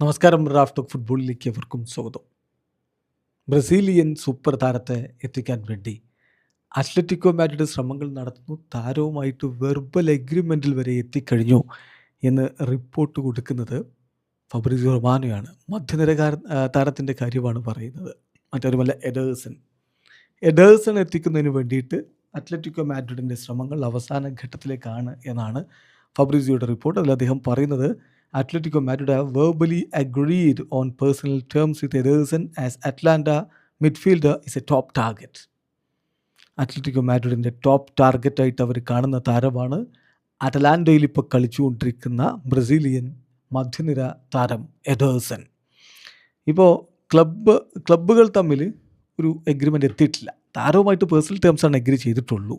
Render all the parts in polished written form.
നമസ്കാരം. Raf talk ഫുട്ബോളിലേക്ക് എവർക്കും സ്വാഗതം. ബ്രസീലിയൻ സൂപ്പർ താരത്തെ എത്തിക്കാൻ വേണ്ടി അത്ലറ്റിക്കോ മാഡ്രിഡ് ശ്രമങ്ങൾ നടത്തുന്നു. താരവുമായിട്ട് വെർബൽ എഗ്രിമെൻറ്റിൽ വരെ എത്തിക്കഴിഞ്ഞു എന്ന് റിപ്പോർട്ട് കൊടുക്കുന്നത് ഫബ്രിസിയോ റൊമാനോയാണ്. താരത്തിൻ്റെ കാര്യമാണ് പറയുന്നത്, മറ്റൊരുമല്ല എഡേഴ്സൺ എത്തിക്കുന്നതിന് വേണ്ടിയിട്ട് അത്ലറ്റിക്കോ മാഡ്രിഡിൻ്റെ ശ്രമങ്ങൾ അവസാന ഘട്ടത്തിലേക്കാണ് എന്നാണ് ഫബ്രിസിയോയുടെ റിപ്പോർട്ട്. അതിൽ അദ്ദേഹം പറയുന്നത്, Atletico Madrid have verbally agreed on personal terms with Ederson as Atlanta midfielder is a top target. Atletico മാഡ്രിഡിൻ്റെ ടോപ്പ് ടാർഗറ്റായിട്ട് അവർ കാണുന്ന താരമാണ് അറ്റലാൻറ്റയിൽ ഇപ്പോൾ കളിച്ചുകൊണ്ടിരിക്കുന്ന ബ്രസീലിയൻ മധ്യനിര താരം എഡേഴ്സൺ. ഇപ്പോൾ ക്ലബ്ബുകൾ തമ്മിൽ ഒരു എഗ്രിമെൻ്റ് എത്തിയിട്ടില്ല. താരവുമായിട്ട് പേഴ്സണൽ ടേംസാണ് എഗ്രി ചെയ്തിട്ടുള്ളൂ.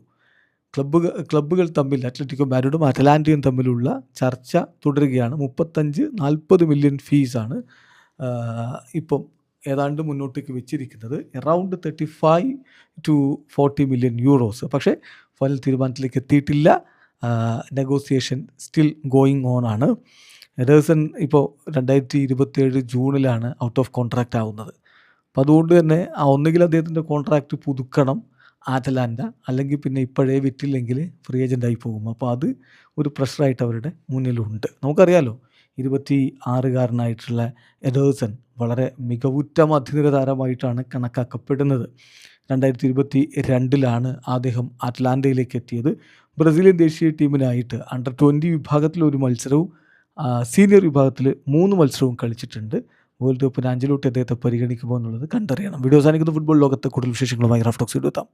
ക്ലബ്ബുകൾ തമ്മിൽ അത്ലറ്റിക്കോ മാഡ്രിഡും അറ്റലാൻറ്റയും തമ്മിലുള്ള ചർച്ച തുടരുകയാണ്. 35-40 മില്യൺ ഫീസാണ് ഇപ്പം ഏതാണ്ട് മുന്നോട്ടേക്ക് വെച്ചിരിക്കുന്നത്. Around 35-40 million euros. പക്ഷേ ഫൈനൽ തീരുമാനത്തിലേക്ക് എത്തിയിട്ടില്ല. നെഗോസിയേഷൻ സ്റ്റിൽ ഗോയിങ് ഓൺ ആണ്. എഡേഴ്സൺ ഇപ്പോൾ 2027 ജൂണിലാണ് ഔട്ട് ഓഫ് കോൺട്രാക്റ്റ് ആവുന്നത്. അപ്പോൾ അതുകൊണ്ട് തന്നെ ഒന്നുകിൽ അദ്ദേഹത്തിൻ്റെ കോൺട്രാക്റ്റ് പുതുക്കണം അറ്റലാൻറ്റ, അല്ലെങ്കിൽ പിന്നെ ഇപ്പോഴേ വിറ്റില്ലെങ്കിൽ ഫ്രീ ഏജൻ്റായി പോകും. അപ്പോൾ അത് ഒരു പ്രഷറായിട്ട് അവരുടെ മുന്നിലുണ്ട്. നമുക്കറിയാലോ, 26-കാരനായിട്ടുള്ള എഡേഴ്സൺ വളരെ മികവുറ്റ മധ്യനിര താരമായിട്ടാണ് കണക്കാക്കപ്പെടുന്നത്. 2022 അദ്ദേഹം അറ്റ്ലാന്റയിലേക്ക് എത്തിയത്. ബ്രസീലിയൻ ദേശീയ ടീമിനായിട്ട് അണ്ടർ 20 വിഭാഗത്തിൽ ഒരു മത്സരവും സീനിയർ വിഭാഗത്തിൽ 3 മത്സരവും കളിച്ചിട്ടുണ്ട്. വേൾഡ് കപ്പിന് അഞ്ചലോട്ട് അദ്ദേഹത്തെ പരിഗണിക്കുമോ എന്നുള്ളത് കണ്ടറിയണം. വീഡിയോ അവസാനിക്കുന്ന ഫുട്ബോൾ ലോകത്തെ കൂടുതൽ വിശേഷങ്ങളുമായി റാഫ് ടോക്സ് എത്താം.